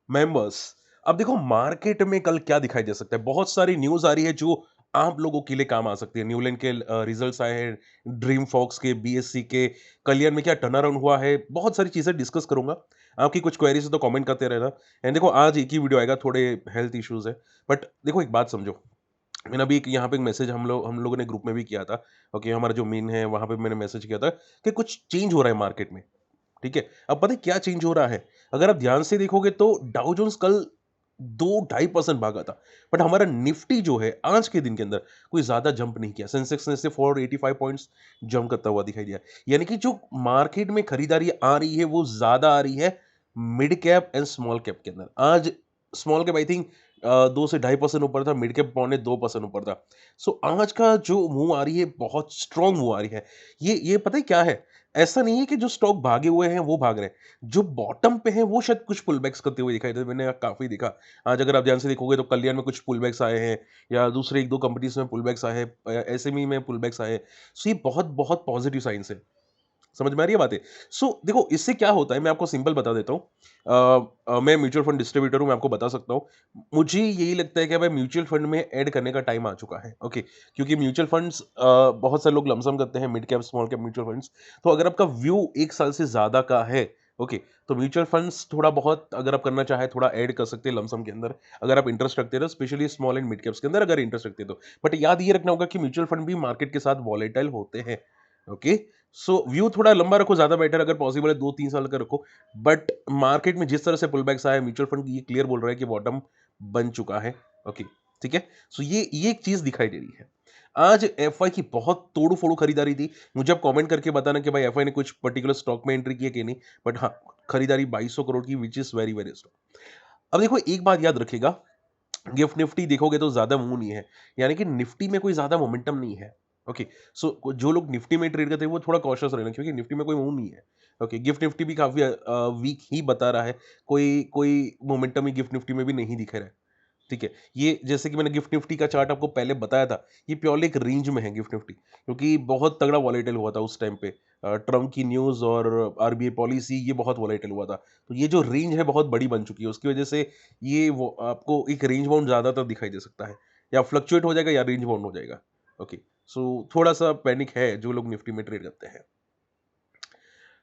Members. अब देखो market में कल क्या दिखाई दे सकता है, बहुत सारी न्यूज आ रही है जो आप लोगों के लिए काम आ सकती है। न्यूलैंड के रिजल्ट्स आए हैं, ड्रीम फॉक्स के, बीएससी के, कल्याण में क्या टर्न अराउंड हुआ है, बहुत सारी चीजें डिस्कस करूंगा। आपकी कुछ क्वेरीज है तो कमेंट करते रहना। एंड देखो आज एक ही वीडियो आएगा, थोड़े हेल्थ इश्यूज है, बट देखो एक बात समझो। मैंने अभी एक यहाँ पे एक मैसेज हम लोगों ने ग्रुप में भी किया था। ओके, हमारा जो मेन है वहां पे मैंने मैसेज किया था कि कुछ चेंज हो रहा है मार्केट में। ठीक है, अब पता है क्या चेंज हो रहा है? अगर आप ध्यान से देखोगे तो डाउ जोन्स कल 2-2.5% भागा था, बट हमारा निफ्टी जो है आज के दिन के अंदर कोई ज्यादा जंप नहीं किया। सेंसेक्स ने सिर्फ 485 पॉइंट्स जंप करता हुआ दिखाई दिया। यानी कि जो मार्केट में खरीदारी आ रही है वो ज्यादा आ रही है mid cap and small cap के अंदर। आज स्मॉल कैप आई थिंक 2 से 2.5% ऊपर था, मिड कैप 0.25% ऊपर था। सो आज का जो मूव आ रही है बहुत स्ट्रॉन्ग मूव आ रही है। ये पता है क्या है? ऐसा नहीं है कि जो स्टॉक भागे हुए हैं वो भाग रहे हैं, जो बॉटम पे हैं वो शायद कुछ पुल बैक्स करते हुए दिखाई दे। मैंने काफी देखा। आज अगर आप ध्यान से देखोगे तो कल्याण में कुछ पुल बैक्स आए हैं, या दूसरे एक दो कंपनीज में पुल बैक्स आए हैं, एसएमई में पुल बैक्स आए हैं। सो ये बहुत बहुत पॉजिटिव साइंस है। समझ में आ रही है बातें? सो देखो इससे क्या होता है, मैं आपको सिंपल बता देता हूँ। मैं म्यूचुअल फंड डिस्ट्रीब्यूटर हूँ, मैं आपको बता सकता हूँ। मुझे यही लगता है कि भाई म्यूचुअल फंड में ऐड करने का टाइम आ चुका है। ओके, क्योंकि म्यूचुअल फंड्स बहुत सारे लोग लमसम करते हैं, mid cap small cap mutual funds. तो अगर आपका व्यू 1 साल से ज्यादा का है, ओके, तो म्यूचुअल फंड्स थोड़ा बहुत अगर आप करना चाहे थोड़ा ऐड कर सकते हैं लमसम के अंदर, अगर आप इंटरेस्ट रखते हो, specially small and mid caps के अंदर अगर इंटरेस्ट रखते हो तो। बट याद ये रखना होगा कि म्यूचुअल फंड भी मार्केट के साथ वॉलेटाइल होते हैं। ओके, सो व्यू थोड़ा लंबा रखो, ज्यादा बेटर, अगर पॉसिबल है 2-3 साल का रखो। बट मार्केट में जिस तरह से पुलबैक्स आया, म्यूचुअल फंड ये क्लियर बोल रहा है कि बॉटम बन चुका है। ओके, ठीक है। सो ये एक चीज दिखाई दे रही है। आज एफआई की बहुत तोड़ू फोड़ू खरीदारी थी। मुझे आप कमेंट करके बताना कि भाई एफआई ने कुछ पर्टिकुलर स्टॉक में एंट्री की है कि नहीं। बट हाँ, खरीदारी 2200 करोड़ की, which is very very strong. अब देखो एक बात याद रखिएगा, गिफ्ट निफ्टी देखोगे तो ज्यादा मूव नहीं है। यानी कि निफ्टी में कोई ज्यादा मोमेंटम नहीं है। ओके, सो जो लोग निफ्टी में ट्रेड करते हैं वो थोड़ा कॉशियस रहना, क्योंकि निफ्टी में कोई मूव नहीं है। ओके, गिफ्ट निफ्टी भी काफी वीक ही बता रहा है। कोई कोई मोमेंटम ही गिफ्ट निफ्टी में भी नहीं दिख रहा है। ठीक है, ये जैसे कि मैंने गिफ्ट निफ्टी का चार्ट आपको पहले बताया था, ये प्योरली एक रेंज में है गिफ्ट निफ्टी, क्योंकि बहुत तगड़ा वॉलेटाइल हुआ था उस टाइम पे। ट्रम्प की न्यूज़ और आरबीआई पॉलिसी, ये बहुत वॉलेटाइल हुआ था। तो ये जो रेंज है बहुत बड़ी बन चुकी है, उसकी वजह से ये वो आपको एक रेंज बाउंड ज़्यादातर दिखाई दे सकता है, या फ्लक्चुएट हो जाएगा या रेंज बाउंड हो जाएगा। ओके, सो थोड़ा सा पैनिक है जो लोग निफ्टी में ट्रेड करते हैं।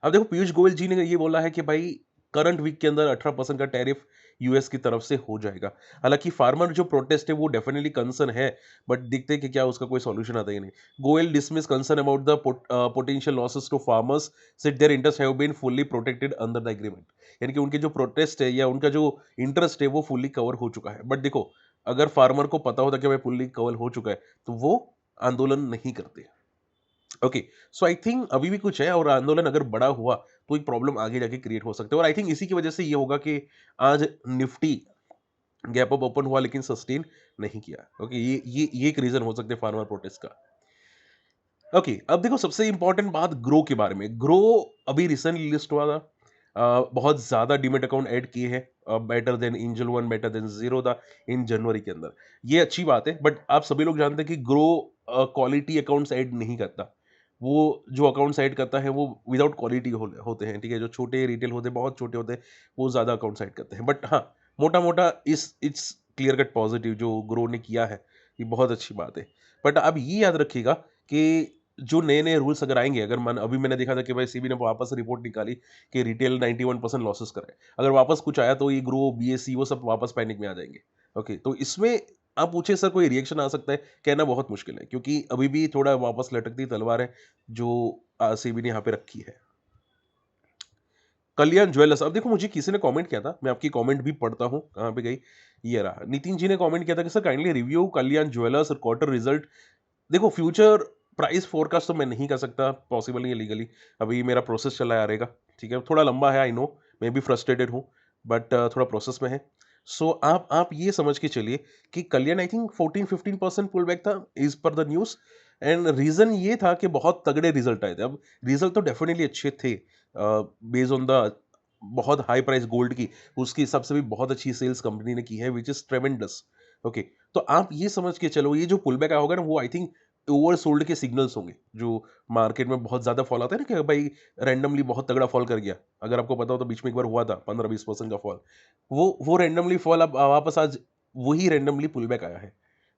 अब देखो पीयूष गोयल जी ने ये बोला है कि भाई करंट वीक के अंदर 18% का टैरिफ यूएस की तरफ से हो जाएगा। हालांकि फार्मर जो प्रोटेस्ट है वो डेफिनेटली कंसर्न है, बट देखते हैं कि क्या उसका कोई सॉल्यूशन आता है या नहीं। Goyal dismiss concern about the potential losses to farmers, said their interest have been fully protected under the agreement. यानी कि उनके जो प्रोटेस्ट है या उनका जो इंटरेस्ट है वो फुल्ली कवर हो चुका है। बट देखो, अगर फार्मर को पता होता कि भाई फुल्ली कवर हो चुका है तो वो आंदोलन नहीं करते। ओके, सो आई थिंक अभी भी कुछ है, और आंदोलन अगर बड़ा हुआ तो एक प्रॉब्लम आगे जाके क्रिएट हो सकता है। और आई थिंक इसी की वजह से ये होगा कि आज निफ्टी गैप अप ओपन हुआ लेकिन सस्टेन नहीं किया। ओके, ये एक रीजन हो सकता है फार्मर प्रोटेस्ट का। ओके, अब देखो सबसे इंपॉर्टेंट बात ग्रो के बारे में। ग्रो अभी रिसेंटली लिस्ट हुआ था। बहुत ज्यादा डीमेट अकाउंट ऐड किए हैं, better than angel one, better than zero था इन जनवरी के अंदर। ये अच्छी बात है, बट आप सभी लोग जानते हैं कि ग्रो क्वालिटी अकाउंट्स ऐड नहीं करता। वो जो अकाउंट्स ऐड करता है वो विदाउट क्वालिटी होते हैं। ठीक है, जो छोटे रिटेल होते हैं, बहुत छोटे होते हैं, वो ज्यादा अकाउंट्स ऐड करते हैं। बट हाँ, मोटा मोटा इस इट्स क्लियर कट पॉजिटिव जो ग्रो ने किया है, ये बहुत अच्छी बात है। बट अब ये याद रखिएगा कि जो नए-नए रूल्स अगर आएँगे, अगर मन अभी मैंने देखा था कि भाई सेबी ने वापस रिपोर्ट निकाली कि रिटेल 91% लॉसेस कर रहा है। अगर वापस कुछ आया तो ये ग्रो, बीएसई वो सब वापस पैनिक में आ जाएँगे। ओके, तो इसमें आप पूछे सर कोई रिएक्शन आ सकता है? कहना बहुत मुश्किल है, क्योंकि अभी भी थोड़ा वापस लटकती तलवार है जो सेबी ने यहाँ पे रखी है। कल्याण ज्वेलर्स, अब देखो मुझे किसी ने कमेंट किया था, मैं आपकी कमेंट भी पढ़ता हूँ, कहाँ पे गई? ये रहा। नितिन जी ने कमेंट किया था कि सर काइंडली रिव्यू कल्याण ज्वेलर्स और क्वार्टर रिजल्ट। देखो फ्यूचर प्राइस फोरकास्ट तो मैं नहीं कर सकता, पॉसिबल नहीं है लीगली। अभी मेरा प्रोसेस चला आ रहेगा। ठीक है, थोड़ा लंबा है, आई नो, मैं भी फ्रस्ट्रेटेड हूँ, बट थोड़ा प्रोसेस में है। सो आप ये समझ के चलिए कि कल्याण आई थिंक 14-15% पुल बैक था इज पर द न्यूज। एंड रीजन ये था कि बहुत तगड़े रिजल्ट आए थे। अब रिजल्ट तो डेफिनेटली अच्छे थे, बेस्ड ऑन द बहुत हाई प्राइस गोल्ड की, उसके हिसाब से भी बहुत अच्छी सेल्स कंपनी ने की है, विच इज ट्रेमेंडस। ओके, तो आप ये समझ के चलो ये जो पुल बैक आया होगा ना वो आई थिंक ओवरसोल्ड के सिग्नल्स होंगे, जो मार्केट में बहुत ज़्यादा फॉल आता है ना कि भाई रैंडमली बहुत तगड़ा फॉल कर गया। अगर आपको पता हो तो बीच में एक बार हुआ था 15-20% का फॉल। वो रैंडमली फॉल अब वापस आज वही रैंडमली पुल बैक आया है।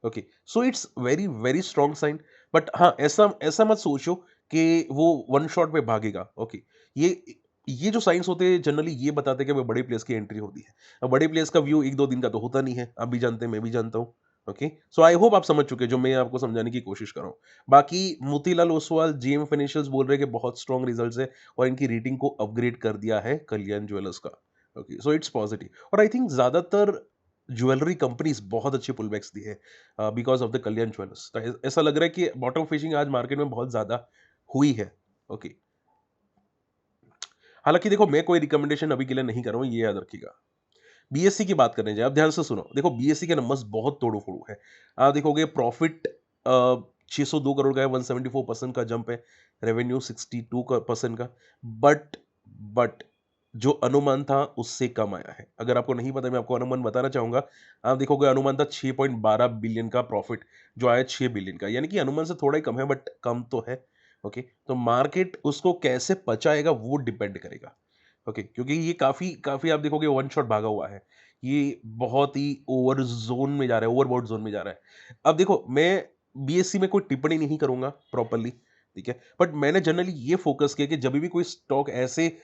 Okay, so it's very, very strong sign. But हाँ, ऐसा ऐसा मत सोचो कि वो वन शॉट में भागेगा। ओके, ये ये जो साइन्स होते हैं जनरली ये बताते हैं कि भाई बड़े प्लेयर्स की एंट्री होती है। अब बड़े प्लेयर्स का व्यू 1-2 दिन का तो होता नहीं है। आप भी जानते हैं, मैं भी जानता हूँ। ओके, सो आई होप आप समझ चुके हैं जो मैं आपको समझाने की कोशिश कर रहा हूँ। बाकी मोतीलाल ओसवाल, जेएम फाइनेंशियल्स बोल रहे हैं कि बहुत स्ट्रॉन्ग रिजल्ट्स है और इनकी रेटिंग को अपग्रेड कर दिया है कल्याण ज्वेलर्स का। ओके, सो इट्स पॉजिटिव और आई थिंक ज्यादातर ज्वेलरी कंपनीज बहुत अच्छे पुलबैक्स दी है because of the Kalyan jewellers. तो ऐसा लग रहा है कि बॉटम फिशिंग आज मार्केट में बहुत ज्यादा हुई है। ओके, हालांकि देखो मैं कोई रिकमेंडेशन अभी के लिए नहीं कर रहा हूँ, ये याद रखिएगा। बीएससी की बात करने जाए, अब ध्यान से सुनो। देखो बीएससी के नंबर्स बहुत तोड़ो फोड़ो है। आप देखोगे प्रॉफिट 602 करोड़ का है, 174% का जंप है। रेवेन्यू 62% का। बट बट जो अनुमान था उससे कम आया है। अगर आपको नहीं पता, मैं आपको अनुमान बताना चाहूंगा। आप देखोगे अनुमान था 6.12 बिलियन का प्रॉफिट, जो आया 6 बिलियन का, यानी कि अनुमान से थोड़ा ही कम है बट कम तो है। ओके, तो मार्केट उसको कैसे पचाएगा वो डिपेंड करेगा। ओके, क्योंकि ये काफ़ी काफ़ी आप देखोगे वन शॉट भागा हुआ है। ये बहुत ही ओवर ज़ोन में जा रहा है, ओवरबॉट ज़ोन में जा रहा है। अब देखो मैं बीएससी में कोई टिप्पणी नहीं करूँगा प्रॉपर्ली, ठीक है? बट मैंने जनरली ये फ़ोकस किया कि जभी भी कोई स्टॉक ऐसे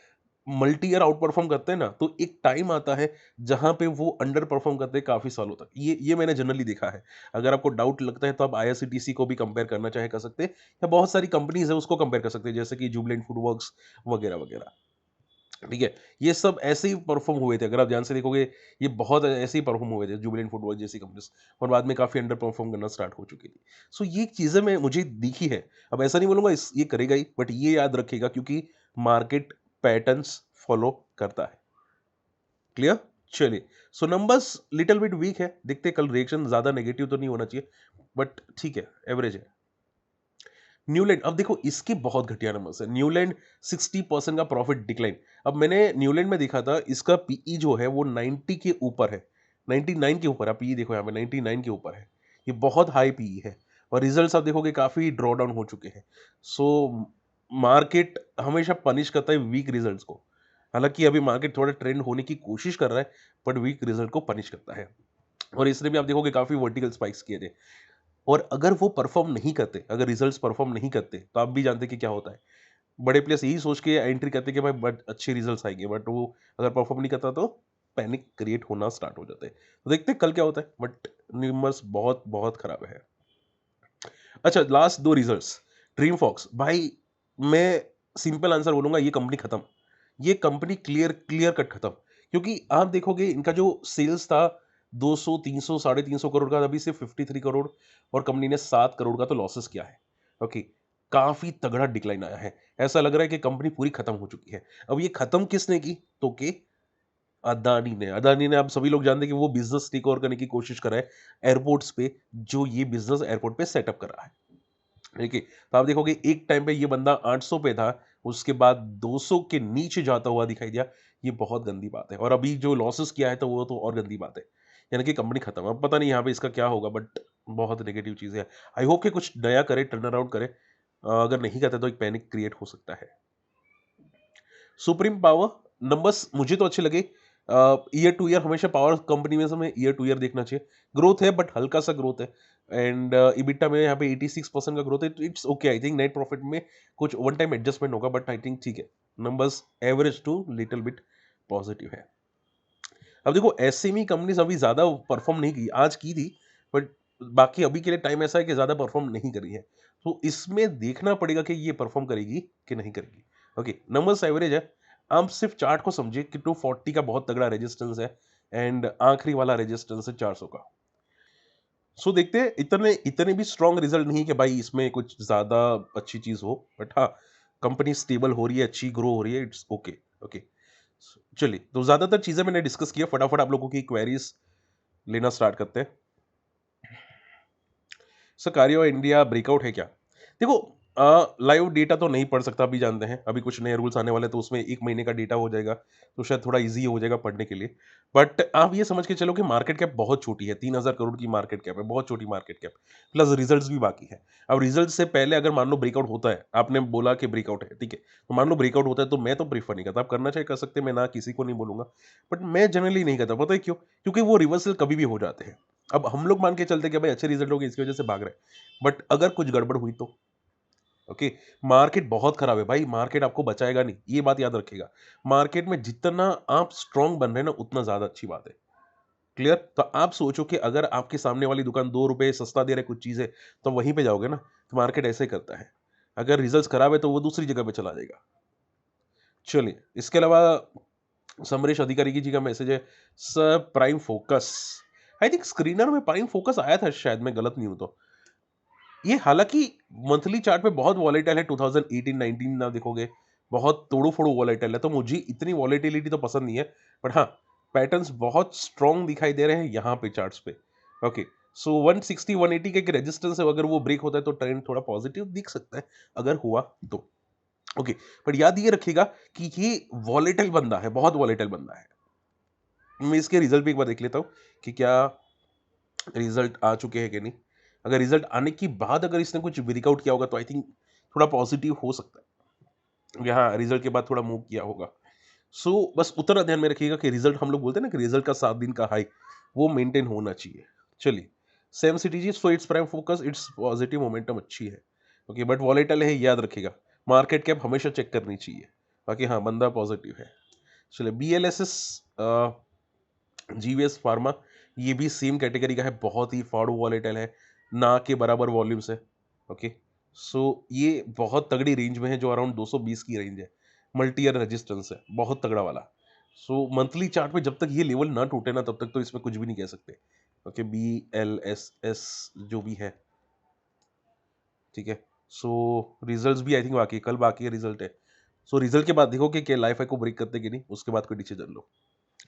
मल्टी ईयर आउट परफ़ॉर्म करते हैं ना, तो एक टाइम आता है जहाँ पे वो अंडर परफ़ॉर्म करते हैं काफ़ी सालों तक। ये मैंने जनरली देखा है। अगर आपको डाउट लगता है तो आप आईआरसीटीसी को भी कंपेयर करना चाहे कर सकते हैं, या बहुत सारी कंपनीज़ हैं उसको कंपेयर कर सकते हैं, जैसे कि जुबिलेंट फूडवर्क्स वगैरह-वगैरह। ठीक है? ये सब ऐसे ही परफ़ॉर्म हुए थे। अगर आप ध्यान से देखोगे, ये बहुत ऐसे ही परफ़ॉर्म हुए थे, जुबिलेंट फूडवर्क जैसी कंपनीज़, और बाद में काफ़ी अंडर परफ़ॉर्म करना स्टार्ट हो चुकी थी। सो ये चीज़ें मैं मुझे दिखी है। अब ऐसा नहीं बोलूँगा इस ये करेगा ही, बट ये याद रखिएगा क्योंकि मार्केट पैटर्न्स फ़ॉलो करता है। क्लियर? चलिए, सो नंबर्स लिटिल बिट वीक है। देखते हैं कल रिएक्शन ज़्यादा नेगेटिव तो नहीं होना चाहिए, बट ठीक है, एवरेज है। न्यूलैंड, अब देखो इसके बहुत घटिया नंबर्स है। न्यूलैंड 60% का प्रॉफिट डिक्लाइन। अब मैंने न्यूलैंड में देखा था, इसका पीई जो है वो 90 के ऊपर है, 99 के ऊपर है। पीई देखो यहाँ पे 99 के ऊपर है। ये बहुत हाई पीई है और रिजल्ट्स आप देखोगे काफी ड्रॉ डाउन हो चुके हैं। सो मार्केट हमेशा पनिश करता है वीक रिजल्ट्स को। हालांकि अभी मार्केट थोड़ा ट्रेंड होने की कोशिश कर रहा है, बट वीक रिजल्ट को पनिश करता है। और इसने भी आप देखोगे काफी वर्टिकल स्पाइक्स किए थे। और अगर वो परफॉर्म नहीं करते, अगर रिजल्ट्स परफॉर्म नहीं करते, तो आप भी जानते हैं कि क्या होता है। बड़े प्लेयर्स यही सोच के एंट्री करते हैं कि भाई बट अच्छे रिजल्ट्स आएंगे, बट वो अगर परफॉर्म नहीं करता तो पैनिक क्रिएट होना स्टार्ट हो जाता है। तो देखते हैं कल क्या होता है, बट न्यूमर्स बहुत बहुत खराब है। अच्छा, लास्ट दो रिजल्ट्स। ड्रीम फॉक्स भाई, मैं सिंपल आंसर बोलूंगा, ये कंपनी खत्म। ये कंपनी क्लियर क्लियर कट खत्म। क्योंकि आप देखोगे इनका जो सेल्स था 200 300 350 करोड़ का, अभी सिर्फ 53 करोड़, और कंपनी ने 7 करोड़ का तो लॉसेस किया है। ओके, काफी तगड़ा डिक्लाइन आया है। ऐसा लग रहा है कि कंपनी पूरी खत्म हो चुकी है। अब ये खत्म किसने की, तो के अदानी ने। अब सभी लोग जानते हैं कि वो बिजनेस टेक ओवर करने की कोशिश कर रहा है एयरपोर्ट्स पे, जो ये बिजनेस एयरपोर्ट पे सेटअप कर रहा है। देखिए, तो आप देखोगे एक टाइम पे ये बंदा 800 पे था, उसके बाद 200 के नीचे जाता हुआ दिखाई दिया। ये बहुत गंदी बात है, और अभी जो लॉसेस किया है तो वो तो और गंदी बात है। यानी कि कंपनी खत्म। अब पता नहीं यहाँ पे इसका क्या होगा, बट बहुत नेगेटिव चीज़ है। आई होप कि कुछ नया करे, टर्न अराउंड करे। अगर नहीं करता तो एक पैनिक क्रिएट हो सकता है। सुप्रीम पावर, नंबर्स मुझे तो अच्छे लगे। ईयर टू ईयर हमेशा पावर कंपनी में से हमें ईयर टू ईयर देखना चाहिए। ग्रोथ है बट हल्का सा ग्रोथ है। एंड इबिटा में यहाँ पे 86% का ग्रोथ है, तो it's okay. I think net profit में कुछ वन टाइम एडजस्टमेंट होगा, बट आई थिंक ठीक है। Numbers average to little bit positive है। अब देखो एसएमई कंपनीज अभी ज्यादा परफॉर्म नहीं की, आज की थी, बट बाकी अभी के लिए टाइम ऐसा है कि ज्यादा परफॉर्म नहीं करी है। तो इसमें देखना पड़ेगा कि ये परफॉर्म करेगी कि नहीं करेगी। ओके, नंबर्स एवरेज है। आप सिर्फ चार्ट को समझिए कि 240 का बहुत तगड़ा रेजिस्टेंस है, एंड आखिरी वाला रेजिस्टेंस है 400 का। सो देखते हैं, इतने इतने भी स्ट्रॉन्ग रिजल्ट नहीं कि भाई इसमें कुछ ज्यादा अच्छी चीज हो, बट हाँ, कंपनी स्टेबल हो रही है, अच्छी ग्रो हो रही है, इट्स ओके। ओके, चलिए, तो ज्यादातर चीजें मैंने डिस्कस किया। फटाफट आप लोगों की क्वेरीज लेना स्टार्ट करते हैं। सर कार्यो इंडिया ब्रेकआउट है क्या? देखो, लाइव डेटा तो नहीं पढ़ सकता, अभी जानते हैं, अभी कुछ नए रूल्स आने वाले हैं, तो उसमें 1 महीने का डेटा हो जाएगा, तो शायद थोड़ा ईज़ी हो जाएगा पढ़ने के लिए। बट आप ये समझ के चलो कि मार्केट कैप बहुत छोटी है, 3000 करोड़ की मार्केट कैप है, बहुत छोटी मार्केट कैप, प्लस रिजल्ट्स भी बाकी हैं। अब रिजल्ट से पहले अगर मान लो ब्रेकआउट होता है, आपने बोला कि ब्रेकआउट है, ठीक है, तो मान लो ब्रेकआउट होता है, तो मैं तो प्रेफर नहीं करता, आप करना चाहे कर सकते हैं, मैं ना किसी को नहीं बोलूँगा, बट मैं जनरली नहीं करता, पता है क्यों? क्योंकि वो रिवर्सल कभी भी हो जाते हैं। अब हम लोग मान के चलते हैं कि भाई अच्छे रिजल्ट हो गए, इसकी वजह से भाग रहे हैं, बट अगर कुछ गड़बड़ हुई तो? ओके, मार्केट बहुत खराब है भाई, मार्केट आपको बचाएगा नहीं, ये बात याद रखिएगा। मार्केट में जितना आप स्ट्रांग बन रहे हैं ना, उतना ज्यादा अच्छी बात है। क्लियर? तो आप सोचो कि अगर आपके सामने वाली दुकान 2 रुपए सस्ता दे रहा है कुछ चीजें, तो वहीं पे जाओगे ना, तो मार्केट ऐसे करता है। अगर रिजल्ट खराब है तो वो दूसरी जगह पे चला जाएगा। चलिए, इसके अलावा समरेश अधिकारी की जी का मैसेज है, sir prime focus, I think screener में प्राइम फोकस आया था शायद, मैं गलत नहीं हूं तो। ये हालाँकि मंथली चार्ट पे बहुत वॉलेटाइल है, 2018-19 ना देखोगे, बहुत तोड़ू-फोड़ू वॉलेटाइल है, तो मुझे इतनी वॉलेटिलिटी तो पसंद नहीं है। बट हाँ, पैटर्न्स बहुत स्ट्रॉन्ग दिखाई दे रहे हैं यहाँ पे चार्ट्स पे। ओके, सो 160-180 का एक रेजिस्टेंस है, अगर वो ब्रेक होता है तो ट्रेंड थोड़ा पॉजिटिव दिख सकता है, अगर हुआ तो। ओके, बट याद ये रखिएगा कि ये वॉलेटाइल बंदा है, बहुत वॉलेटाइल बंदा है। मैं इसके रिजल्ट भी एक बार देख लेता हूँ कि क्या रिजल्ट आ चुके हैं कि नहीं। अगर रिजल्ट आने के बाद अगर इसने कुछ ब्रेकआउट किया होगा तो आई थिंक थोड़ा पॉजिटिव हो सकता है। यहाँ रिजल्ट के बाद थोड़ा मूव किया होगा। सो बस उतना ध्यान में रखिएगा कि रिजल्ट, हम लोग बोलते हैं ना कि रिजल्ट का 7 दिन का हाई, वो मेंटेन होना चाहिए। चलिए, सेम सिटीजी, so it's prime focus, it's positive momentum अच्छी है। ओके, बट वॉलेटाइल है, याद रखिएगा। मार्केट कैप हमेशा चेक करनी चाहिए। बाकी हाँ, बंदा पॉजिटिव है। चलिए, BLSS, जीवीएस फार्मा, ये भी सेम कैटेगरी का है, बहुत ही फाड़ू वॉलेटाइल है, ना के बराबर वॉल्यूम्स है। ओके, सो ये बहुत तगड़ी रेंज में है, जो अराउंड 220 की रेंज है, मल्टी ईयर रेजिस्टेंस है, बहुत तगड़ा वाला। सो मंथली चार्ट पे जब तक ये लेवल ना टूटे ना, तब तक तो इसमें कुछ भी नहीं कह सकते। ओके, BLSS जो भी है, ठीक है। सो रिजल्ट्स भी आई थिंक बाकी है, कल बाकी है रिजल्ट है। सो रिजल्ट के बाद देखो कि क्या लाइफ को ब्रेक करते कि नहीं, उसके बाद कोई डिसीजन लो।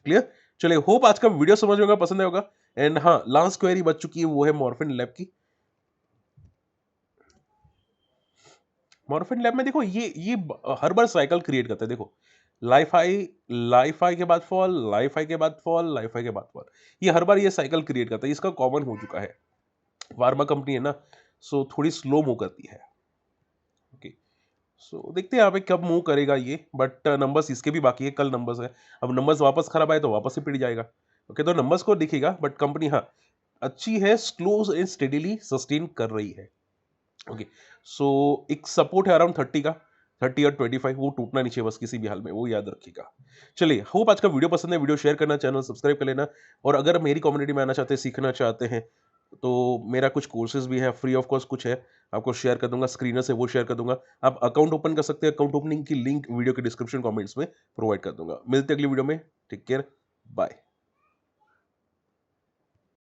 क्लियर? चलिए, होप आज का वीडियो समझ में होगा, पसंद आया होगा। एंड हाँ, लास्ट क्वेरी बच चुकी है, वो है मॉर्फिन लैब की। मॉर्फिन लैब में देखो, हर बार साइकिल क्रिएट करता है, देखो। लाइफ हाई के बाद फॉल, लाइफ हाई के बाद फॉल, लाइफ हाई के बाद फॉल, ये हर बार ये साइकिल क्रिएट करता है, इसका कॉमन हो चुका है। फार्मा कंपनी है ना, सो थोड़ी स्लो मूव करती है। ओके, सो देखते हैं यहाँ पे कब मूव करेगा ये, बट नंबर्स इसके भी बाकी है, कल नंबर्स है। अब नंबर्स वापस खराब आए तो वापस ही पिट जाएगा। ओके, तो नंबर्स को दिखेगा, बट कंपनी हाँ अच्छी है, स्लो एंड स्टेडिली सस्टेन कर रही है। ओके, सो एक सपोर्ट है अराउंड 30 का, 30 और 25, वो टूटना नहीं चाहिए बस किसी भी हाल में, वो याद रखिएगा। चलिए, होप आज का वीडियो पसंद है, वीडियो शेयर करना, चैनल सब्सक्राइब कर लेना। और अगर मेरी कम्युनिटी में आना चाहते हैं, सीखना चाहते हैं, तो मेरा कुछ कोर्सेज भी है, फ्री ऑफ कॉस्ट कुछ है, आपको शेयर कर दूंगा, स्क्रीनर से वो शेयर कर दूंगा। आप अकाउंट ओपन कर सकते हैं, अकाउंट ओपनिंग की लिंक वीडियो के डिस्क्रिप्शन कमेंट्स में प्रोवाइड कर दूंगा। मिलते हैं अगली वीडियो में, टेक केयर, बाय।